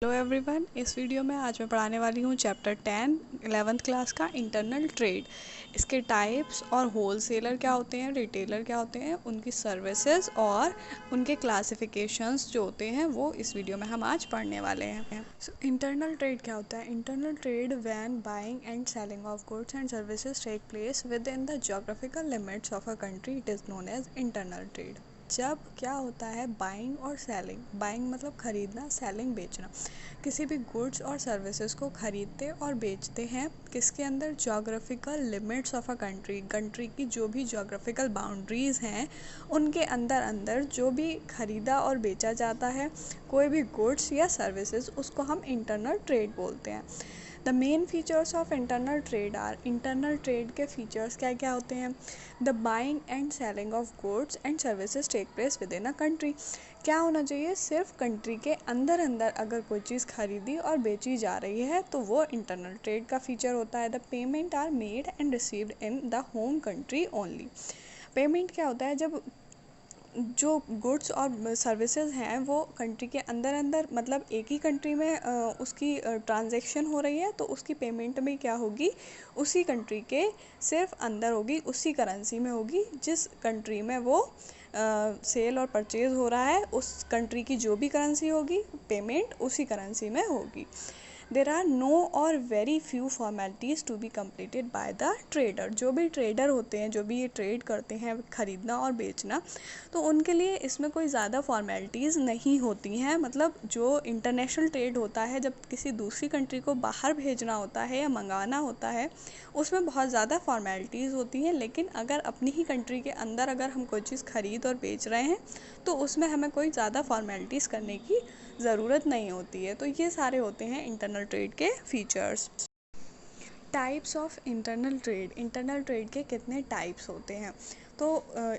Hello everyone, इस video में आज मैं पढ़ाने वाली हूँ चैप्टर 10 11th क्लास का इंटरनल ट्रेड। इसके टाइप्स और होलसेलर क्या होते हैं, रिटेलर क्या होते हैं, उनकी सर्विसेज और उनके क्लासिफिकेशंस जो होते हैं वो इस वीडियो में हम आज पढ़ने वाले हैं। इंटरनल ट्रेड क्या होता है? Internal trade when buying and selling of goods and services take place within the geographical limits of a country, it is known as internal trade. जब क्या होता है बाइंग और सेलिंग, बाइंग मतलब खरीदना, सेलिंग बेचना, किसी भी गुड्स और सर्विसेज को खरीदते और बेचते हैं किसके अंदर? Geographical limits of a country, country की जो भी ज्योग्राफिकल बाउंड्रीज़ हैं उनके अंदर अंदर जो भी खरीदा और बेचा जाता है कोई भी गुड्स या सर्विसेज, उसको हम इंटरनल ट्रेड बोलते हैं। The main features of internal trade are, internal trade के फीचर्स क्या क्या होते हैं? The buying and selling of goods and services take place within a country. क्या होना चाहिए? सिर्फ कंट्री के अंदर अंदर अगर कोई चीज़ खरीदी और बेची जा रही है तो वो इंटरनल ट्रेड का फीचर होता है। The payment are made and received in the home country only. Payment क्या होता है? जब जो गुड्स और सर्विसेज हैं वो कंट्री के अंदर अंदर मतलब एक ही कंट्री में उसकी ट्रांजैक्शन हो रही है तो उसकी पेमेंट भी क्या होगी? उसी कंट्री के सिर्फ अंदर होगी, उसी करेंसी में होगी जिस कंट्री में वो सेल और परचेज़ हो रहा है। उस कंट्री की जो भी करेंसी होगी पेमेंट उसी करेंसी में होगी। There are no or very few formalities to be completed by the trader. जो भी ट्रेडर होते हैं, जो भी ये ट्रेड करते हैं खरीदना और बेचना, तो उनके लिए इसमें कोई ज़्यादा फॉर्मेलिटीज़ नहीं होती हैं। मतलब जो इंटरनेशनल ट्रेड होता है, जब किसी दूसरी कंट्री को बाहर भेजना होता है या मंगाना होता है, उसमें बहुत ज़्यादा फॉर्मेलिटीज़ होती हैं। लेकिन अगर अपनी ही कंट्री के अंदर अगर हम कोई चीज़ खरीद और बेच रहे हैं तो उसमें हमें कोई ज़्यादा फॉर्मेलिटीज़ करने की ज़रूरत नहीं होती है। तो ये सारे होते हैं इंटरनल ट्रेड के features. Types of internal trade, internal trade के कितने टाइप्स होते हैं? तो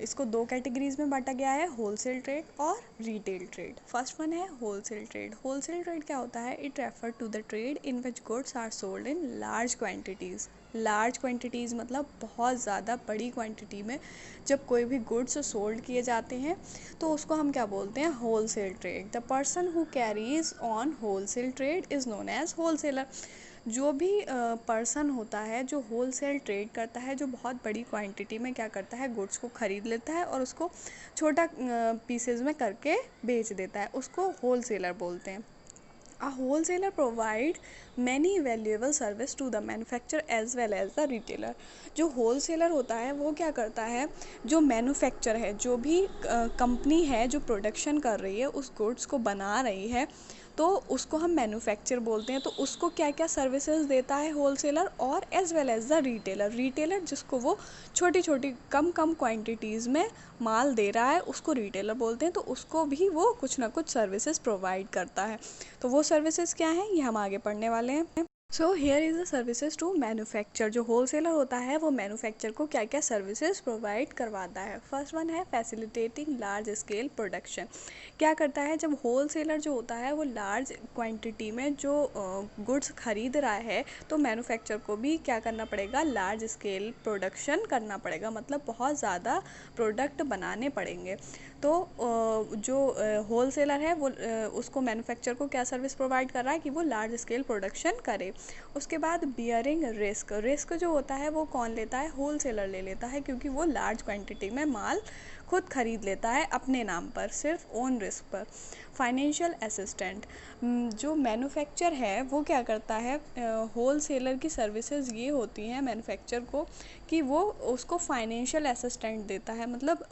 इसको दो कैटेगरीज में बांटा गया है, होलसेल ट्रेड और रिटेल ट्रेड। फर्स्ट वन है होलसेल ट्रेड। होलसेल ट्रेड क्या होता है? It refer to the trade in which goods are sold in large quantities. Large quantities मतलब बहुत ज़्यादा बड़ी क्वांटिटी में जब कोई भी गुड्स सोल्ड किए जाते हैं तो उसको हम क्या बोलते हैं? Wholesale trade. The person who carries on wholesale trade is known as wholesaler. जो भी पर्सन होता है जो होलसेल ट्रेड करता है, जो बहुत बड़ी क्वांटिटी में क्या करता है? गुड्स को ख़रीद लेता है और उसको छोटा पीसेज में करके बेच देता है, उसको होलसेलर बोलते हैं। A wholesaler provide many valuable service to the manufacturer as well as the retailer। जो होलसेलर होता है वो क्या करता है? जो मैन्युफैक्चर है, जो भी कंपनी है जो प्रोडक्शन कर रही है, उस गुड्स को बना रही है, तो उसको हम मैन्युफैक्चर बोलते हैं। तो उसको क्या क्या सर्विसेज देता है होलसेलर, और as well as the retailer. Retailer जिसको वो छोटी छोटी कम कम क्वांटिटीज़ में माल दे रहा है उसको रिटेलर बोलते हैं। तो उसको भी वो कुछ ना कुछ सर्विसेज प्रोवाइड करता है। तो वो सर्विसेज क्या हैं ये हम आगे पढ़ने वाले हैं। So here is the services to manufacture. जो होलसेलर होता है वो मैन्युफैक्चर को क्या क्या सर्विसेज प्रोवाइड करवाता है? फर्स्ट वन है फैसिलिटेटिंग लार्ज स्केल प्रोडक्शन। क्या करता है? जब होलसेलर जो होता है वो लार्ज क्वांटिटी में जो गुड्स खरीद रहा है तो मैन्युफैक्चर को भी क्या करना पड़ेगा? लार्ज स्केल प्रोडक्शन करना पड़ेगा, मतलब बहुत ज़्यादा प्रोडक्ट बनाने पड़ेंगे। तो जो होलसेलर है वो उसको मैन्युफैक्चर को क्या सर्विस प्रोवाइड कर रहा है कि वो लार्ज स्केल प्रोडक्शन करे। उसके बाद बियरिंग रिस्क। रिस्क जो होता है वो कौन लेता है? होलसेलर ले लेता है, क्योंकि वो लार्ज क्वांटिटी में माल खुद खरीद लेता है अपने नाम पर, सिर्फ ओन रिस्क पर। Financial assistant. जो मैन्युफैक्चर है वो क्या करता है? होलसेलर की सर्विसेज ये होती हैं मैन्युफैक्चर को कि वो उसको फाइनेंशियल असिस्टेंट देता है, मतलब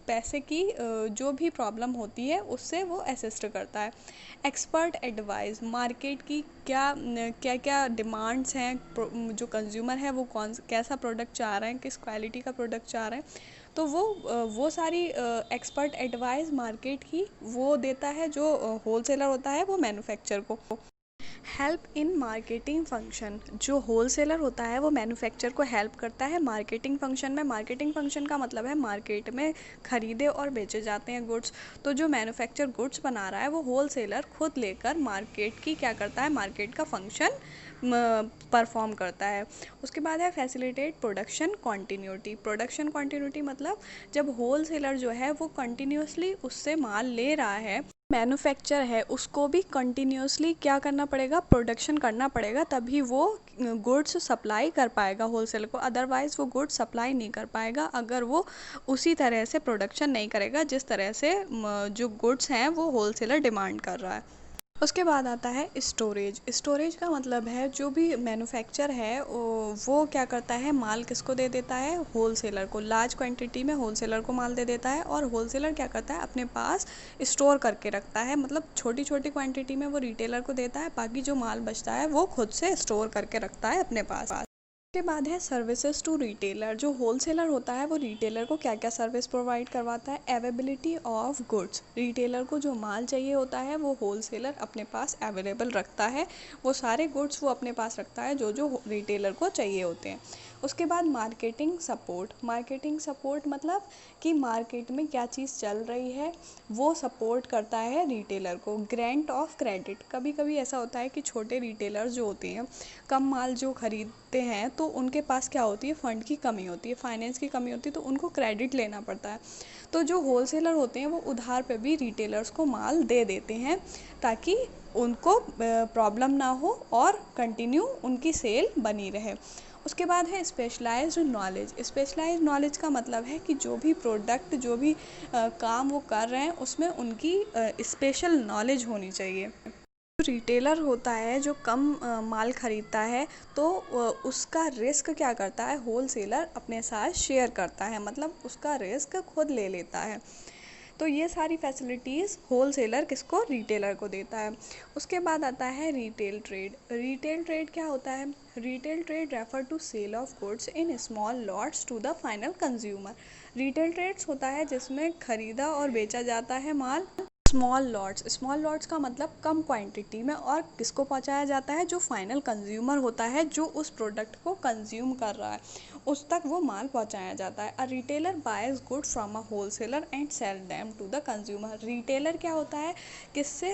पैसे की जो भी प्रॉब्लम होती है उससे वो असिस्ट करता है। Expert advice. मार्केट की क्या क्या क्या डिमांड्स हैं, जो कंज्यूमर है वो कैसा प्रोडक्ट चाह रहे हैं, किस क्वालिटी का प्रोडक्ट चाह रहे हैं, तो वो सारी एक्सपर्ट एडवाइस मार्केट की वो देता है जो होलसेलर होता है वो मैन्युफैक्चर को। Help in marketing function. जो होलसेलर होता है वो मैन्युफैक्चर को हेल्प करता है मार्केटिंग फंक्शन में। मार्केटिंग फंक्शन का मतलब है मार्केट में खरीदे और बेचे जाते हैं गुड्स। तो जो मैन्युफैक्चर गुड्स बना रहा है वो होलसेलर खुद लेकर मार्केट की क्या करता है? मार्केट का फंक्शन परफॉर्म करता है। उसके बाद है facilitate production continuity. Production continuity मतलब जब होलसेलर जो है वो कंटिन्यूसली उससे माल ले रहा है मैन्युफैक्चर है उसको भी कंटिन्यूसली क्या करना पड़ेगा, प्रोडक्शन करना पड़ेगा, तभी वो गुड्स सप्लाई कर पाएगा होलसेल को। अदरवाइज़ वो गुड्स सप्लाई नहीं कर पाएगा अगर वो उसी तरह से प्रोडक्शन नहीं करेगा जिस तरह से जो गुड्स हैं वो होलसेलर डिमांड कर रहा है। उसके बाद आता है स्टोरेज। स्टोरेज का मतलब है जो भी मैन्युफैक्चर है वो क्या करता है, माल किसको दे देता है, होलसेलर को। लार्ज क्वांटिटी में होलसेलर को माल दे देता है और होलसेलर क्या करता है, अपने पास स्टोर करके रखता है। मतलब छोटी छोटी क्वांटिटी में वो रिटेलर को देता है, बाकी जो माल बचता है वो खुद से स्टोर करके रखता है अपने पास। उसके बाद है सर्विसेज टू रिटेलर। जो होलसेलर होता है वो रिटेलर को क्या क्या सर्विस प्रोवाइड करवाता है, अवेलेबिलिटी ऑफ गुड्स। रिटेलर को जो माल चाहिए होता है वो होलसेलर अपने पास अवेलेबल रखता है, वो सारे गुड्स वो अपने पास रखता है जो जो रिटेलर को चाहिए होते हैं। उसके बाद मार्केटिंग सपोर्ट। मार्केटिंग सपोर्ट मतलब कि मार्केट में क्या चीज़ चल रही है वो सपोर्ट करता है रिटेलर को। Grant of credit. कभी कभी ऐसा होता है कि छोटे रिटेलर्स जो होते हैं, कम माल जो खरीदते हैं, तो उनके पास क्या होती है, फ़ंड की कमी होती है, फाइनेंस की कमी होती है, तो उनको क्रेडिट लेना पड़ता है। तो जो होलसेलर होते हैं वो उधार पे भी रिटेलर्स को माल दे देते हैं ताकि उनको प्रॉब्लम ना हो और कंटिन्यू उनकी सेल बनी रहे। उसके बाद है स्पेशलाइज्ड नॉलेज। स्पेशलाइज्ड नॉलेज का मतलब है कि जो भी प्रोडक्ट, जो भी काम वो कर रहे हैं उसमें उनकी स्पेशल नॉलेज होनी चाहिए। जो रिटेलर होता है जो कम माल खरीदता है तो उसका रिस्क क्या करता है, होलसेलर अपने साथ शेयर करता है, मतलब उसका रिस्क खुद ले लेता है। तो ये सारी फैसिलिटीज़ होलसेलर किसको, रिटेलर को देता है। उसके बाद आता है रिटेल ट्रेड। रिटेल ट्रेड क्या होता है, retail trade refer to sale of goods in small lots to the final consumer. Retail trades होता है जिसमें खरीदा और बेचा जाता है माल स्मॉल लॉट्स। स्मॉल लॉट्स का मतलब कम क्वांटिटी में, और किसको पहुंचाया जाता है, जो फाइनल कंज्यूमर होता है, जो उस प्रोडक्ट को कंज्यूम कर रहा है उस तक वो माल पहुंचाया जाता है। A retailer buys good from a wholesaler and sell them to the consumer. Retailer क्या होता है, किससे,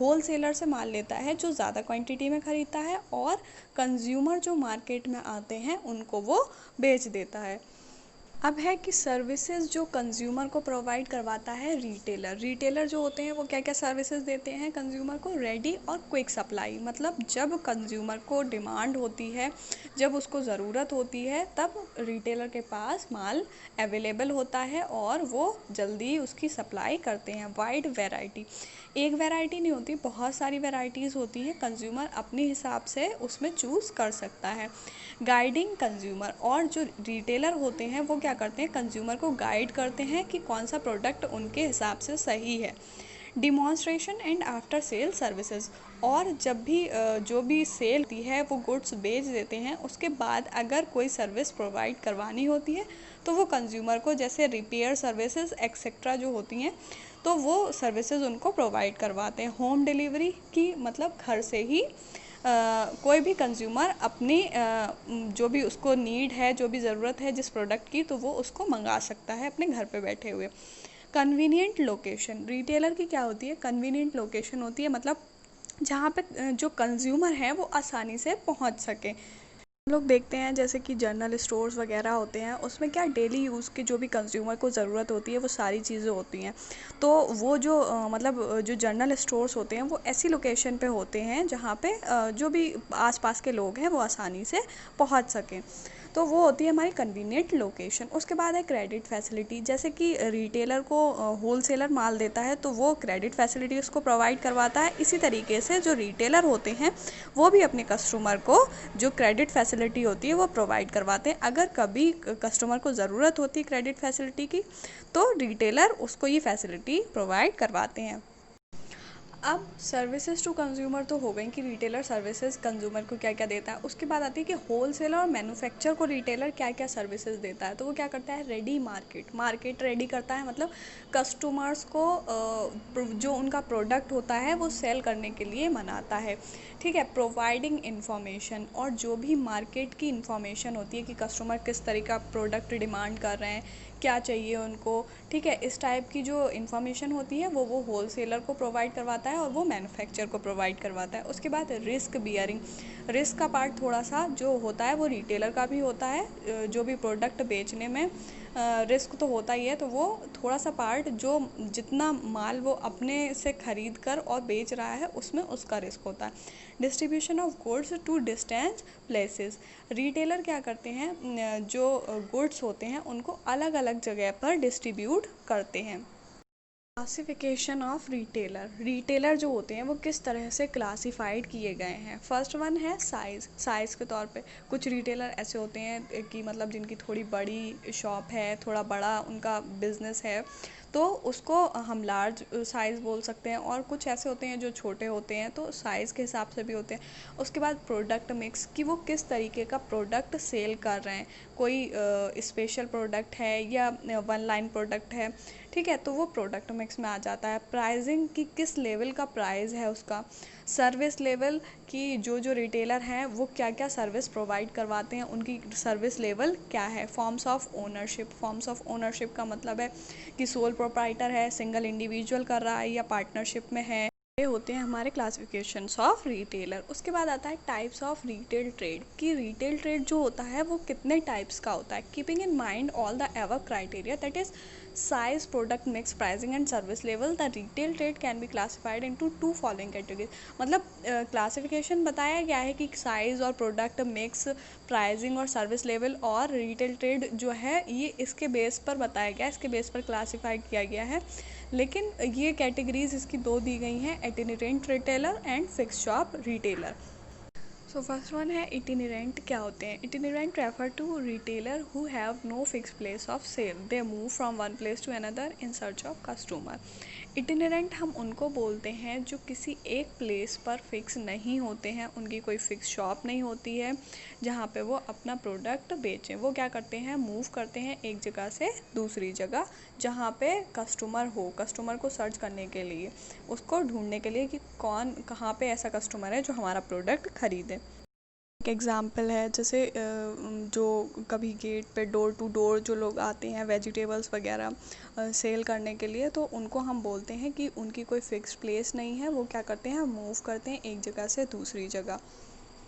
होलसेलर से माल लेता है जो ज़्यादा क्वांटिटी में खरीदता है, और कंज्यूमर जो मार्केट में आते हैं उनको वो बेच देता है। अब है कि सर्विसेज जो कंज्यूमर को प्रोवाइड करवाता है रिटेलर। रिटेलर जो होते हैं वो क्या क्या सर्विसेज देते हैं कंज्यूमर को, रेडी और क्विक सप्लाई। मतलब जब कंज्यूमर को डिमांड होती है, जब उसको ज़रूरत होती है, तब रिटेलर के पास माल अवेलेबल होता है और वो जल्दी उसकी सप्लाई करते हैं। वाइड वैरायटी, एक वैरायटी नहीं होती, बहुत सारी वैरायटीज़ होती हैं, कंज्यूमर अपने हिसाब से उसमें चूज़ कर सकता है। गाइडिंग कंज्यूमर, और जो रिटेलर होते हैं वो क्या करते हैं, कंज्यूमर को गाइड करते हैं कि कौन सा प्रोडक्ट उनके हिसाब से सही है। Demonstration and after sale services, और जब भी जो भी सेल होती है वो गुड्स बेच देते हैं, उसके बाद अगर कोई सर्विस प्रोवाइड करवानी होती है तो वो कंज्यूमर को, जैसे रिपेयर सर्विसेज एक्सेट्रा जो होती हैं, तो वो सर्विसेज उनको प्रोवाइड करवाते हैं। होम डिलीवरी की मतलब घर से ही कोई भी कंज्यूमर अपनी जो भी उसको नीड है, जो भी ज़रूरत है जिस प्रोडक्ट की, तो वो उसको मंगा सकता है अपने घर पे बैठे हुए। कन्वीनियंट लोकेशन, रिटेलर की क्या होती है, कन्वीनियंट लोकेशन होती है, मतलब जहाँ पे जो कंज्यूमर है वो आसानी से पहुँच सके। हम लोग देखते हैं जैसे कि जनरल स्टोर्स वगैरह होते हैं, उसमें क्या डेली यूज़ की जो भी कंज्यूमर को ज़रूरत होती है वो सारी चीज़ें होती हैं। तो वो जो मतलब जो जनरल स्टोर्स होते हैं वो ऐसी लोकेशन पे होते हैं जहाँ पे जो भी आसपास के लोग हैं वो आसानी से पहुँच सकें। तो वो होती है हमारी कन्वीनियंट लोकेशन। उसके बाद है क्रेडिट फैसिलिटी। जैसे कि रिटेलर को होलसेलर माल देता है तो वो क्रेडिट फैसिलिटी उसको प्रोवाइड करवाता है। इसी तरीके से जो रिटेलर होते हैं वो भी अपने कस्टमर को जो क्रेडिट फैसिलिटी होती है वो प्रोवाइड करवाते हैं। अगर कभी कस्टमर को ज़रूरत होती है क्रेडिट फैसिलिटी की तो रिटेलर उसको ये फैसिलिटी प्रोवाइड करवाते हैं। अब सर्विसेज टू कंज्यूमर तो हो गई कि रिटेलर सर्विसेज कंज्यूमर को क्या क्या देता है। उसके बाद आती है कि होलसेलर और मैन्युफैक्चर को रिटेलर क्या क्या सर्विसेज देता है। तो वो क्या करता है, रेडी मार्केट, मार्केट रेडी करता है, मतलब कस्टमर्स को जो उनका प्रोडक्ट होता है वो सेल करने के लिए मनाता है। ठीक है, प्रोवाइडिंग इन्फॉर्मेशन, और जो भी मार्केट की इन्फॉर्मेशन होती है कि कस्टमर किस तरह का प्रोडक्ट डिमांड कर रहे हैं, क्या चाहिए उनको, ठीक है, इस टाइप की जो इन्फॉर्मेशन होती है वो होलसेलर को प्रोवाइड करवाता है और वो मैन्युफैक्चर को प्रोवाइड करवाता है। उसके बाद रिस्क बियरिंग, रिस्क का पार्ट थोड़ा सा जो होता है वो रिटेलर का भी होता है, जो भी प्रोडक्ट बेचने में रिस्क तो होता ही है, तो वो थोड़ा सा पार्ट जो जितना माल वो अपने से खरीद कर और बेच रहा है उसमें उसका रिस्क होता है। Distribution of goods to distance places, retailer क्या करते हैं, जो गुड्स होते हैं उनको अलग अलग जगह पर डिस्ट्रीब्यूट करते हैं। क्लासिफिकेशन ऑफ रिटेलर, रिटेलर जो होते हैं वो किस तरह से क्लासिफाइड किए गए हैं। फर्स्ट वन है साइज़, साइज़ के तौर पे कुछ रिटेलर ऐसे होते हैं कि मतलब जिनकी थोड़ी बड़ी शॉप है, थोड़ा बड़ा उनका बिजनेस है, तो उसको हम लार्ज साइज़ बोल सकते हैं। और कुछ ऐसे होते हैं जो छोटे होते हैं, तो साइज़ के हिसाब से भी होते हैं। उसके बाद प्रोडक्ट मिक्स, कि वो किस तरीके का प्रोडक्ट सेल कर रहे हैं, कोई स्पेशल प्रोडक्ट है या वन लाइन प्रोडक्ट है, ठीक है, तो वो प्रोडक्ट मिक्स में आ जाता है। प्राइसिंग, की किस लेवल का प्राइस है उसका। सर्विस लेवल, कि जो जो रिटेलर हैं वो क्या क्या सर्विस प्रोवाइड करवाते हैं, उनकी सर्विस लेवल क्या है। Forms of ownership, forms of ownership का मतलब है कि सोल प्रोप्राइटर है, सिंगल इंडिविजुअल कर रहा है या पार्टनरशिप में है। ये होते हैं हमारे क्लासिफिकेशंस ऑफ रिटेलर। उसके बाद आता है टाइप्स ऑफ रिटेल ट्रेड, कि रिटेल ट्रेड जो होता है वो कितने टाइप्स का होता है। Keeping in mind all the ever criteria, that is size, product mix, pricing and service level, the retail trade can be classified into two following categories। मतलब क्लासिफिकेशन बताया गया है कि साइज़ और प्रोडक्ट मिक्स, प्राइसिंग और service level, और retail trade जो है ये इसके बेस पर बताया गया है, इसके बेस पर क्लासीफाई किया गया है। लेकिन ये कैटेगरीज इसकी दो दी गई हैं, itinerant retailer and fix shop retailer. So first one है इटिनेरेंट। क्या होते हैं itinerant? Refer to retailer who have no fix place of sale, they move from one place to another in search of customer. Itinerant हम उनको बोलते हैं जो किसी एक प्लेस पर फिक्स नहीं होते हैं, उनकी कोई फिक्स शॉप नहीं होती है जहाँ पे वो अपना प्रोडक्ट बेचें। वो क्या करते हैं, मूव करते हैं एक जगह से दूसरी जगह जहाँ पे कस्टमर हो, कस्टमर को सर्च करने के लिए, उसको ढूंढने के लिए कि कौन कहाँ पे ऐसा कस्टमर है जो हमारा प्रोडक्ट खरीदे। एक एग्ज़ाम्पल है, जैसे जो कभी गेट पे डोर टू डोर जो लोग आते हैं वेजिटेबल्स वगैरह सेल करने के लिए, तो उनको हम बोलते हैं कि उनकी कोई फिक्स प्लेस नहीं है, वो क्या करते हैं, मूव करते हैं एक जगह से दूसरी जगह।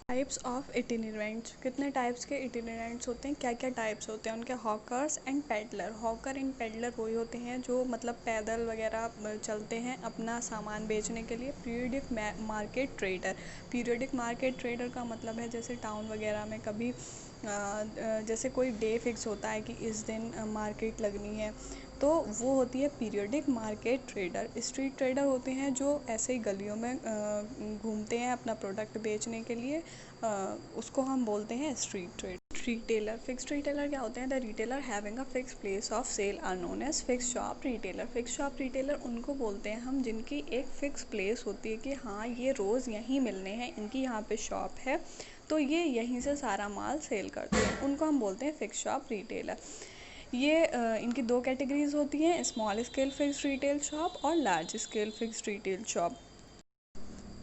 टाइप्स ऑफ इटिनेरेंट्स, कितने टाइप्स के इटिनेरेंट्स होते हैं, क्या क्या टाइप्स होते हैं उनके। Hawkers and peddler, hawker and peddler वही होते हैं जो मतलब पैदल वगैरह चलते हैं अपना सामान बेचने के लिए। Periodic market trader, periodic market trader का मतलब है जैसे टाउन वगैरह में कभी जैसे कोई डे फिक्स होता है कि इस दिन मार्केट लगनी है, तो वो होती है periodic market trader. Street trader होते हैं जो ऐसे ही गलियों में घूमते हैं अपना प्रोडक्ट बेचने के लिए, उसको हम बोलते हैं street trade. Retailer, fix retailer क्या होते हैं? The retailer having a fix place of sale are known as fix shop retailer. Fix shop retailer उनको बोलते हैं हम जिनकी एक फिक्स प्लेस होती है कि हाँ ये रोज़ यहीं मिलने हैं, इनकी यहाँ पे शॉप है, तो ये यहीं से सारा माल सेल करते हैं, उनको हम बोलते हैं फिक्स शॉप रिटेलर। ये इनकी दो कैटेगरीज होती हैं, small scale fixed retail shop और large scale fixed retail shop.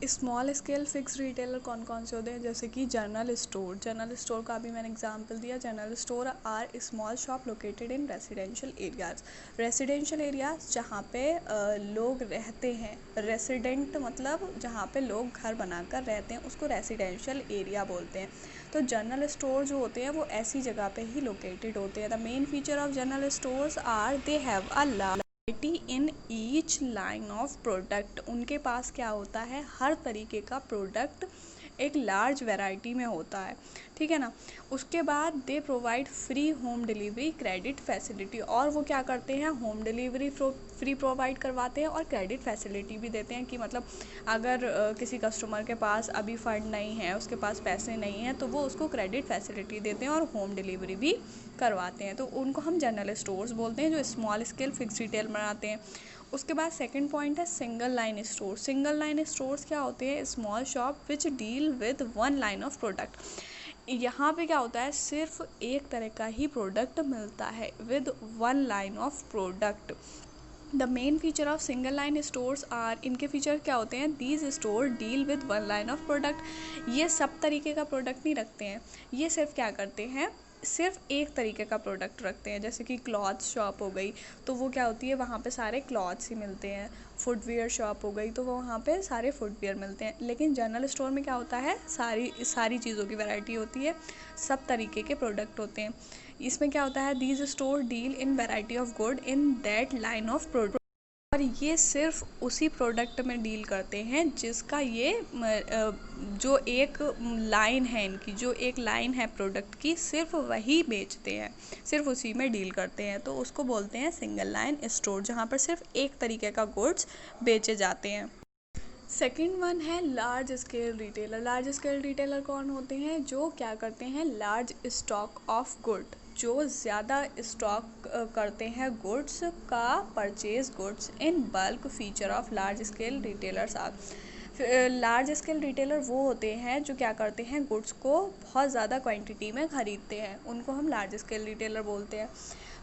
Small scale fix retailer कौन कौन से होते हैं? जैसे कि जनरल स्टोर, जनरल स्टोर का भी मैंने एग्जांपल दिया। General store are small shop located in residential areas, residential areas जहाँ पे लोग रहते हैं। रेसिडेंट मतलब जहाँ पे लोग घर बनाकर रहते हैं, उसको रेसिडेंशियल एरिया बोलते हैं। तो जनरल स्टोर जो होते हैं वो ऐसी जगह पे ही लोकेटेड होते हैं। The main feature of general stores are they have a in each line of product, उनके पास क्या होता है, हर तरीके का प्रोडक्ट एक लार्ज वैरायटी में होता है, ठीक है ना। उसके बाद they provide free home delivery credit facility, और वो क्या करते हैं, होम डिलीवरी फ्री प्रोवाइड करवाते हैं और क्रेडिट फैसिलिटी भी देते हैं कि मतलब अगर किसी कस्टमर के पास अभी फ़ंड नहीं है, उसके पास पैसे नहीं हैं, तो वो उसको क्रेडिट फैसिलिटी देते हैं और होम डिलीवरी भी करवाते हैं। तो उनको हम जनरल स्टोर्स बोलते हैं जो स्मॉल स्केल फिक्स रिटेल बनाते हैं। उसके बाद सेकंड पॉइंट है single line store. Single line stores क्या होते हैं? Small shop which deal with one line of product. यहाँ पे क्या होता है, सिर्फ एक तरह का ही प्रोडक्ट मिलता है with one line of product. The main feature of single line stores are, इनके फीचर क्या होते हैं, these store deal with one line of product. ये सब तरीके का प्रोडक्ट नहीं रखते हैं, ये सिर्फ क्या करते हैं, सिर्फ एक तरीके का प्रोडक्ट रखते हैं, जैसे कि क्लॉथ शॉप हो गई तो वो क्या होती है, वहाँ पे सारे क्लॉथ्स ही मिलते हैं। फुटवेयर शॉप हो गई तो वो वहाँ पे सारे फुटवेयर मिलते हैं। लेकिन जनरल स्टोर में क्या होता है, सारी चीज़ों की वैरायटी होती है, सब तरीके के प्रोडक्ट होते हैं। इसमें क्या होता है, these store deal in variety of good in that line of product, और ये सिर्फ उसी प्रोडक्ट में डील करते हैं जिसका ये जो एक लाइन है इनकी, जो एक लाइन है प्रोडक्ट की, सिर्फ वही बेचते हैं, सिर्फ उसी में डील करते हैं। तो उसको बोलते हैं सिंगल लाइन स्टोर, जहाँ पर सिर्फ एक तरीके का गुड्स बेचे जाते हैं। सेकेंड वन है large scale retailer. Large scale retailer कौन होते हैं, जो क्या करते हैं, लार्ज स्टॉक ऑफ गुड, जो ज़्यादा स्टॉक करते हैं गुड्स का, purchase goods in bulk feature of large scale retailers are. Large scale retailer वो होते हैं जो क्या करते हैं, गुड्स को बहुत ज़्यादा क्वांटिटी में ख़रीदते हैं, उनको हम लार्ज स्केल रिटेलर बोलते हैं।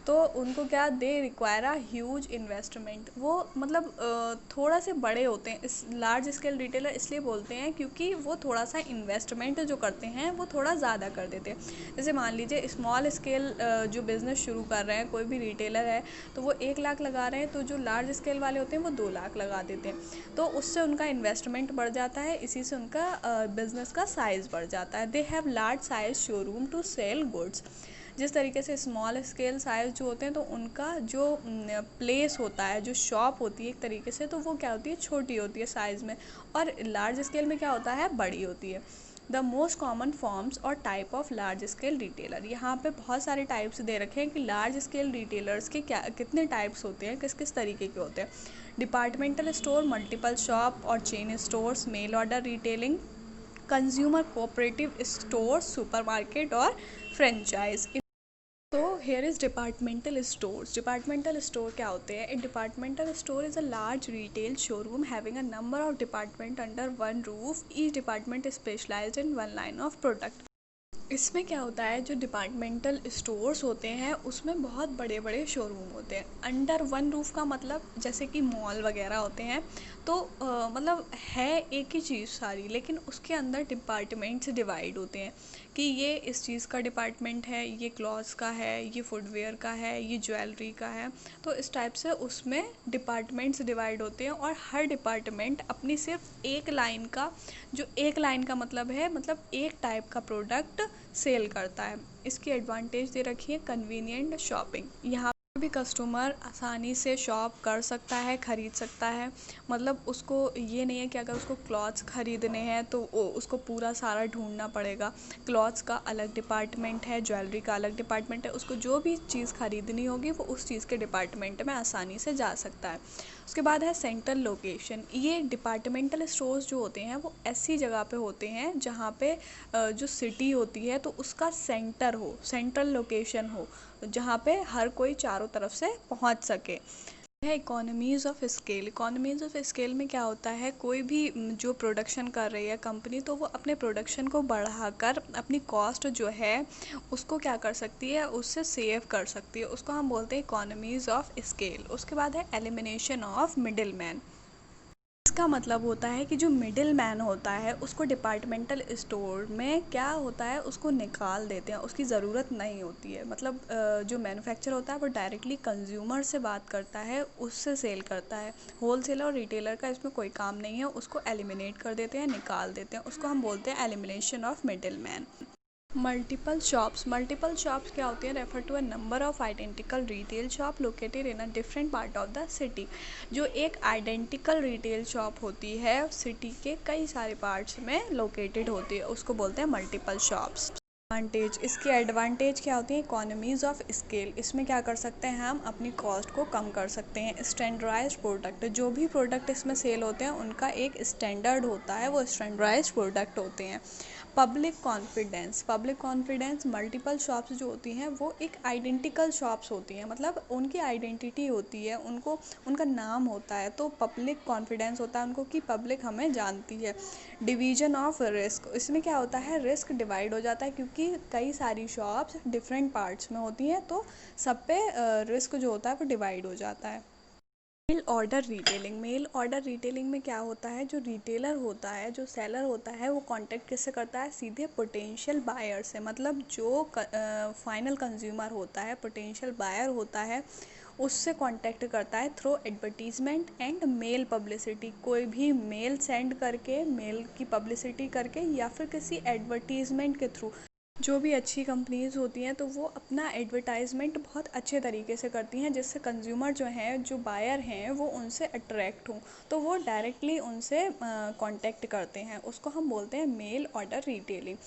तो उनको क्या, they require a huge investment, वो मतलब थोड़ा से बड़े होते हैं। इस लार्ज स्केल रिटेलर इसलिए बोलते हैं क्योंकि वो थोड़ा सा इन्वेस्टमेंट जो करते हैं वो थोड़ा ज़्यादा कर देते हैं। जैसे मान लीजिए स्मॉल स्केल जो बिज़नेस शुरू कर रहे हैं, कोई भी रिटेलर है तो वो 1 लाख लगा रहे हैं, तो जो लार्ज स्केल वाले होते हैं वो 2 लाख लगा देते हैं। तो उससे उनका इन्वेस्टमेंट बढ़ जाता है, इसी से उनका बिज़नेस का साइज़ बढ़ जाता है। They have large size showroom to sell goods. जिस तरीके से स्मॉल स्केल साइज़ जो होते हैं तो उनका जो प्लेस होता है, जो शॉप होती है एक तरीके से, तो वो क्या होती है, छोटी होती है साइज़ में, और लार्ज स्केल में क्या होता है, बड़ी होती है। द मोस्ट कॉमन फॉर्म्स और type of large scale retailer, यहाँ पे बहुत सारे टाइप्स दे रखे हैं कि लार्ज स्केल रिटेलर्स के क्या कितने टाइप्स होते हैं, किस किस तरीके के होते हैं। डिपार्टमेंटल स्टोर, मल्टीपल शॉप और chain stores, mail order retailing, consumer cooperative store, supermarket और फ्रेंचाइज। तो here is departmental stores. Departmental store क्या होते हैं, a departmental store is a large retail showroom having a number of department under one roof, each department specialized in one line of product. इसमें क्या होता है, जो departmental stores होते हैं उसमें बहुत बड़े बड़े शोरूम होते हैं। अंडर वन रूफ का मतलब जैसे कि मॉल वगैरह होते हैं, तो मतलब है एक ही चीज़ सारी, लेकिन उसके अंदर डिपार्टमेंट्स डिवाइड होते हैं कि ये इस चीज़ का डिपार्टमेंट है, ये क्लॉथ्स का है, ये फुटवेयर का है, ये ज्वेलरी का है। तो इस टाइप से उसमें डिपार्टमेंट्स डिवाइड होते हैं, और हर डिपार्टमेंट अपनी सिर्फ एक लाइन का, जो एक लाइन का मतलब है, मतलब एक टाइप का प्रोडक्ट सेल करता है। इसकी एडवांटेज दे रखी है कन्वीनियंट शॉपिंग, यहाँ भी कस्टमर आसानी से शॉप कर सकता है, ख़रीद सकता है। मतलब उसको ये नहीं है कि अगर उसको क्लॉथ्स ख़रीदने हैं तो उसको पूरा सारा ढूंढना पड़ेगा। क्लॉथ्स का अलग डिपार्टमेंट है, ज्वेलरी का अलग डिपार्टमेंट है, उसको जो भी चीज़ ख़रीदनी होगी वो उस चीज़ के डिपार्टमेंट में आसानी से जा सकता है। उसके बाद है सेंट्रल लोकेशन। ये डिपार्टमेंटल स्टोर्स जो होते हैं वो ऐसी जगह पे होते हैं जहाँ पे जो सिटी होती है तो उसका सेंटर हो, सेंट्रल लोकेशन हो, जहाँ पे हर कोई चारों तरफ से पहुँच सके। है economies of scale. Economies of scale में क्या होता है, कोई भी जो प्रोडक्शन कर रही है कंपनी, तो वो अपने प्रोडक्शन को बढ़ाकर अपनी कॉस्ट जो है उसको क्या कर सकती है, उससे सेव कर सकती है, उसको हम बोलते हैं इकोनॉमीज़ ऑफ स्केल। उसके बाद है एलिमिनेशन ऑफ मिडिल मैन। इसका मतलब होता है कि जो मिडिल मैन होता है उसको डिपार्टमेंटल स्टोर में क्या होता है, उसको निकाल देते हैं, उसकी ज़रूरत नहीं होती है। मतलब जो मैन्युफैक्चर होता है वो डायरेक्टली कंज्यूमर से बात करता है, उससे सेल करता है। होलसेलर और रिटेलर का इसमें कोई काम नहीं है, उसको एलिमिनेट कर देते हैं, निकाल देते हैं, उसको हम बोलते हैं elimination of middle man. Multiple shops. Multiple shops क्या होती हैं, refer to a number of identical retail shop located in a different part of the city. जो एक आइडेंटिकल रिटेल शॉप होती है सिटी के कई सारे पार्ट्स में लोकेटेड होती है, उसको बोलते हैं मल्टीपल शॉप्स। एडवांटेज, इसकी एडवांटेज क्या होती है, इकोनॉमीज़ ऑफ स्केल। इसमें क्या कर सकते हैं, हम अपनी कॉस्ट को कम कर सकते हैं। स्टैंडर्डाइज्ड प्रोडक्ट, जो भी प्रोडक्ट इसमें सेल होते हैं उनका एक स्टैंडर्ड होता है, वो स्टैंडर्डाइज्ड प्रोडक्ट होते हैं। Public confidence. Public confidence, multiple shops जो होती हैं वो एक आइडेंटिकल शॉप्स होती हैं, मतलब उनकी आइडेंटिटी होती है, उनको उनका नाम होता है, तो पब्लिक कॉन्फिडेंस होता है उनको कि पब्लिक हमें जानती है। Division of risk. इसमें क्या होता है, रिस्क डिवाइड हो जाता है क्योंकि कई सारी शॉप्स डिफरेंट पार्ट्स में होती हैं, तो सब पे रिस्क जो होता है वो डिवाइड हो जाता है। Mail order retailing. Mail order retailing में क्या होता है, जो रिटेलर होता है, जो सेलर होता है, वो कांटेक्ट किससे करता है, सीधे पोटेंशियल बायर से। मतलब जो फाइनल कंज्यूमर होता है, पोटेंशियल बायर होता है, उससे कांटेक्ट करता है through advertisement and mail publicity. कोई भी मेल सेंड करके, मेल की पब्लिसिटी करके, या फिर किसी एडवर्टीजमेंट के थ्रू। जो भी अच्छी कंपनीज़ होती हैं तो वो अपना एडवर्टाइजमेंट बहुत अच्छे तरीके से करती हैं, जिससे कंज्यूमर जो हैं, जो बायर हैं, वो उनसे अट्रैक्ट हों, तो वो डायरेक्टली उनसे कांटेक्ट करते हैं। उसको हम बोलते हैं मेल ऑर्डर रिटेलिंग।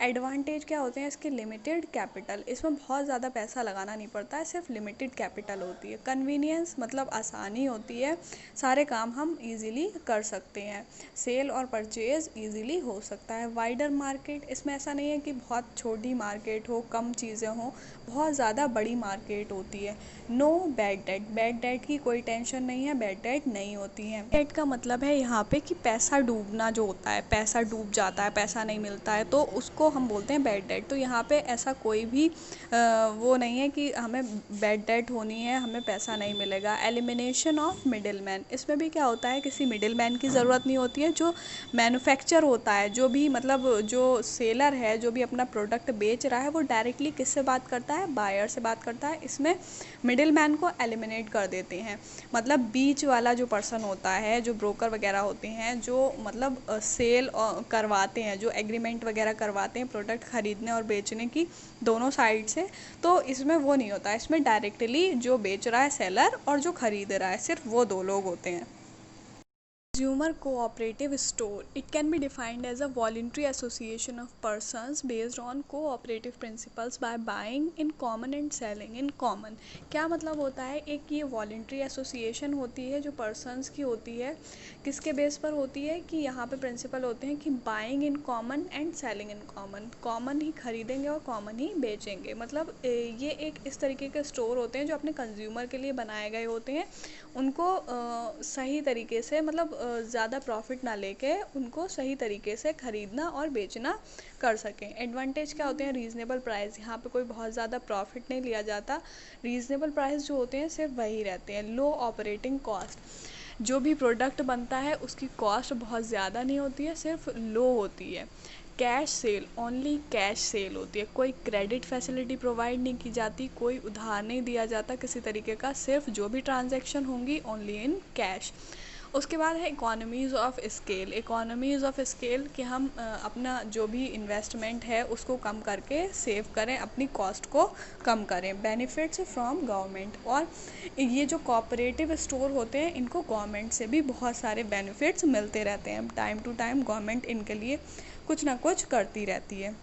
एडवांटेज क्या होते हैं इसके, लिमिटेड कैपिटल, इसमें बहुत ज़्यादा पैसा लगाना नहीं पड़ता है, सिर्फ लिमिटेड कैपिटल होती है। कन्वीनियंस मतलब आसानी होती है, सारे काम हम इजीली कर सकते हैं। सेल और परचेज इजीली हो सकता है। वाइडर मार्केट, इसमें ऐसा नहीं है कि बहुत छोटी मार्केट हो, कम चीज़ें हों, बहुत ज़्यादा बड़ी मार्केट होती है। No bad debt, bad debt की कोई टेंशन नहीं है, बैड डेट नहीं होती है। डेट का मतलब है यहाँ पे कि पैसा डूबना जो होता है, पैसा डूब जाता है, पैसा नहीं मिलता है, तो उसको हम बोलते हैं बैड डेट। तो यहाँ पे ऐसा कोई भी वो नहीं है कि हमें बैड डेट होनी है, हमें पैसा नहीं मिलेगा। एलिमिनेशन ऑफ मिडिल मैन, इसमें भी क्या होता है, किसी मिडिल मैन की ज़रूरत नहीं होती है। जो मैन्युफैक्चर होता है, जो भी मतलब जो सेलर है, जो भी अपना प्रोडक्ट बेच रहा है, वो डायरेक्टली किससे बात करता है, बायर से बात करता है। इसमें मिडिल मैन को एलिमिनेट कर देते हैं। मतलब बीच वाला जो पर्सन होता है, जो ब्रोकर वगैरह होते हैं, जो मतलब सेल करवाते हैं, जो एग्रीमेंट वगैरह करवाते हैं प्रोडक्ट ख़रीदने और बेचने की दोनों साइड से, तो इसमें वो नहीं होता। इसमें डायरेक्टली जो बेच रहा है सेलर और जो ख़रीद रहा है, सिर्फ वो दो लोग होते हैं। Consumer cooperative store. It can be defined as a voluntary association of persons based on cooperative principles by buying in common and selling in common. क्या मतलब होता है, एक ये voluntary association होती है जो persons की होती है, किसके बेस पर होती है कि यहाँ पे प्रिंसिपल होते हैं कि buying in common and selling in common, common ही खरीदेंगे और common ही बेचेंगे। मतलब ये एक इस तरीके के स्टोर होते हैं जो अपने कंज्यूमर के लिए बनाए गए होते हैं। उनको सही तरीके से, मतलब ज़्यादा प्रॉफिट ना लेके उनको सही तरीके से ख़रीदना और बेचना कर सकें। एडवांटेज क्या होते हैं, रीज़नेबल प्राइस, यहाँ पे कोई बहुत ज़्यादा प्रॉफिट नहीं लिया जाता। रीज़नेबल प्राइस जो होते हैं सिर्फ वही रहते हैं। लो ऑपरेटिंग कॉस्ट, जो भी प्रोडक्ट बनता है उसकी कॉस्ट बहुत ज़्यादा नहीं होती है, सिर्फ लो होती है। Cash cell, only cash cell होती है, कोई क्रेडिट फैसिलिटी प्रोवाइड नहीं की जाती, कोई उधार नहीं दिया जाता किसी तरीके का, सिर्फ जो भी ट्रांजैक्शन होंगी ओनली इन कैश। उसके बाद है economies of scale. Economies of scale कि हम अपना जो भी इन्वेस्टमेंट है उसको कम करके सेव करें, अपनी कॉस्ट को कम करें। बेनिफिट्स फ्रॉम गवर्नमेंट, और ये जो कोऑपरेटिव स्टोर होते हैं इनको गवर्नमेंट से भी बहुत सारे बेनिफिट्स मिलते रहते हैं। टाइम टू टाइम गवर्नमेंट इनके लिए कुछ ना कुछ करती रहती है।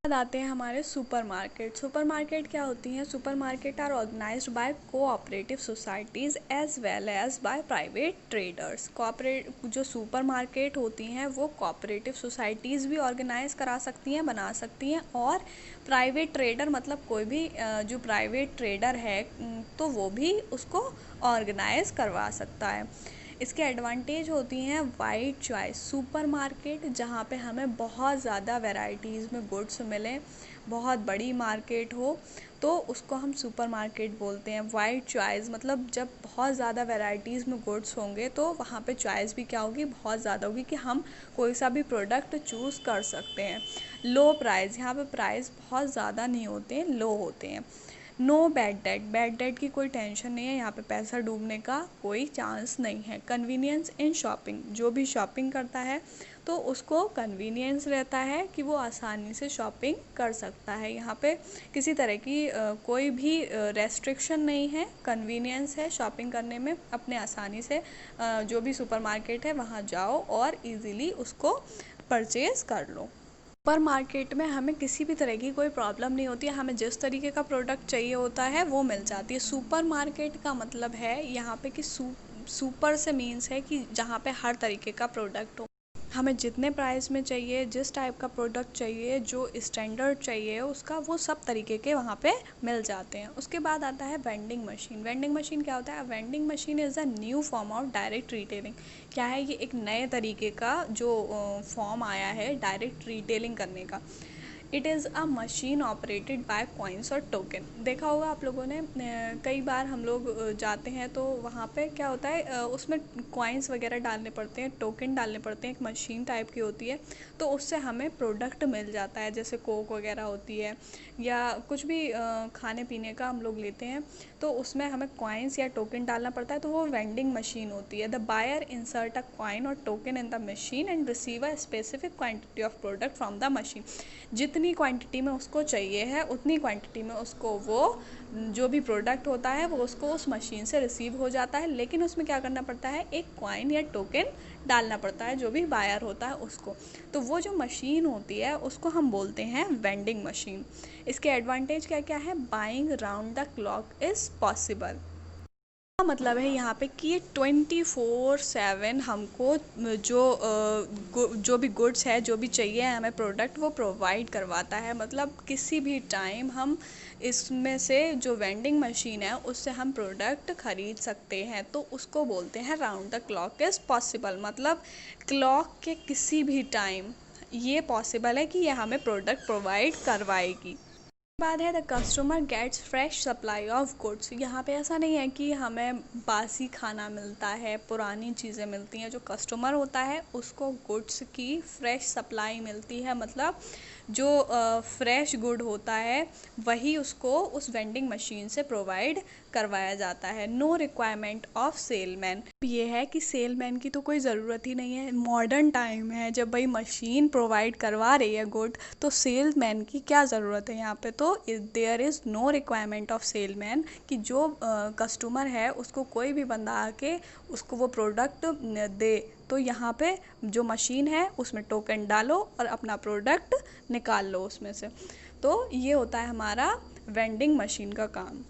बाद आते हैं हमारे सुपरमार्केट। सुपरमार्केट क्या होती हैं, supermarket are organised by cooperative societies as well as by private traders. Cooperate जो सुपरमार्केट होती हैं वो कोऑपरेटिव सोसाइटीज़ भी ऑर्गेनाइज करा सकती हैं, बना सकती हैं, और प्राइवेट ट्रेडर मतलब कोई भी जो प्राइवेट ट्रेडर है तो वो भी उसको ऑर्गेनाइज करवा सकता है। इसके एडवांटेज होती हैं वाइड चॉइस, सुपरमार्केट जहाँ पे हमें बहुत ज़्यादा वैरायटीज़ में गुड्स मिलें, बहुत बड़ी मार्केट हो तो उसको हम सुपरमार्केट बोलते हैं। वाइड चॉइस मतलब जब बहुत ज़्यादा वैरायटीज़ में गुड्स होंगे तो वहाँ पे चॉइस भी क्या होगी, बहुत ज़्यादा होगी कि हम कोई सा भी प्रोडक्ट चूज़ कर सकते हैं। लो प्राइस, यहाँ पे प्राइस बहुत ज़्यादा नहीं होते हैं, लो होते हैं। No bad debt, bad debt की कोई टेंशन नहीं है, यहाँ पे पैसा डूबने का कोई चांस नहीं है। कन्वीनियंस इन शॉपिंग, जो भी शॉपिंग करता है तो उसको कन्वीनियंस रहता है कि वो आसानी से शॉपिंग कर सकता है। यहाँ पे किसी तरह की कोई भी रेस्ट्रिक्शन नहीं है, कन्वीनियंस है शॉपिंग करने में। अपने आसानी से जो भी सुपरमार्केट है वहाँ जाओ और इजीली उसको परचेज़ कर लो। सुपर मार्केट में हमें किसी भी तरह की कोई प्रॉब्लम नहीं होती है, हमें जिस तरीके का प्रोडक्ट चाहिए होता है वो मिल जाती है। सुपर मार्केट का मतलब है यहाँ पे कि सुपर से मीन्स है कि जहाँ पे हर तरीके का प्रोडक्ट हो, हमें जितने प्राइस में चाहिए, जिस टाइप का प्रोडक्ट चाहिए, जो स्टैंडर्ड चाहिए उसका, वो सब तरीके के वहाँ पे मिल जाते हैं। उसके बाद आता है वेंडिंग मशीन। वेंडिंग मशीन क्या होता है, vending machine is a new form of direct retailing. क्या है, ये एक नए तरीके का जो फॉर्म आया है डायरेक्ट रिटेलिंग करने का। It is a machine operated by coins और टोकन। देखा होगा आप लोगों ने, कई बार हम लोग जाते हैं तो वहाँ पे क्या होता है, उसमें कॉइन्स वगैरह डालने पड़ते हैं, टोकन डालने पड़ते हैं, एक मशीन टाइप की होती है, तो उससे हमें प्रोडक्ट मिल जाता है, जैसे कोक वगैरह होती है या कुछ भी खाने पीने का हम लोग लेते हैं तो उसमें हमें कॉइन्स या टोकन डालना पड़ता है, तो वो वेंडिंग मशीन होती है। The buyer insert a coin और token in the machine and receive a specific quantity of product from the machine. जितनी क्वांटिटी में उसको चाहिए है उतनी क्वांटिटी में उसको वो जो भी प्रोडक्ट होता है वो उसको उस मशीन से रिसीव हो जाता है, लेकिन उसमें क्या करना पड़ता है, एक कॉइन या टोकन डालना पड़ता है जो भी बायर होता है उसको। तो वो जो मशीन होती है उसको हम बोलते हैं वेंडिंग मशीन। इसके एडवांटेज क्या क्या है, buying round the clock is possible. मतलब है यहाँ पे कि ये 24/7 हमको जो भी गुड्स है, जो भी चाहिए हमें प्रोडक्ट, वो प्रोवाइड करवाता है। मतलब किसी भी टाइम हम इसमें से जो वेंडिंग मशीन है उससे हम प्रोडक्ट ख़रीद सकते हैं, तो उसको बोलते हैं round the clock is possible. मतलब क्लॉक के किसी भी टाइम ये पॉसिबल है कि ये हमें प्रोडक्ट प्रोवाइड करवाएगी। बाद है the customer gets fresh supply of goods. यहाँ पे ऐसा नहीं है कि हमें बासी खाना मिलता है, पुरानी चीज़ें मिलती हैं। जो कस्टमर होता है उसको गुड्स की फ्रेश सप्लाई मिलती है। मतलब जो फ्रेश गुड होता है वही उसको उस वेंडिंग मशीन से प्रोवाइड करवाया जाता है। No requirement of salesman. ये है कि सेलमैन की तो कोई ज़रूरत ही नहीं है। मॉडर्न टाइम है, जब भाई मशीन प्रोवाइड करवा रही है गुड, तो सेलमैन की क्या ज़रूरत है यहाँ पे। तो there is no requirement of salesman कि जो कस्टमर है उसको कोई भी बंदा आके उसको वो प्रोडक्ट दे। तो यहाँ पे जो मशीन है उसमें टोकन डालो और अपना प्रोडक्ट निकाल लो उसमें से। तो ये होता है हमारा वेंडिंग मशीन का काम।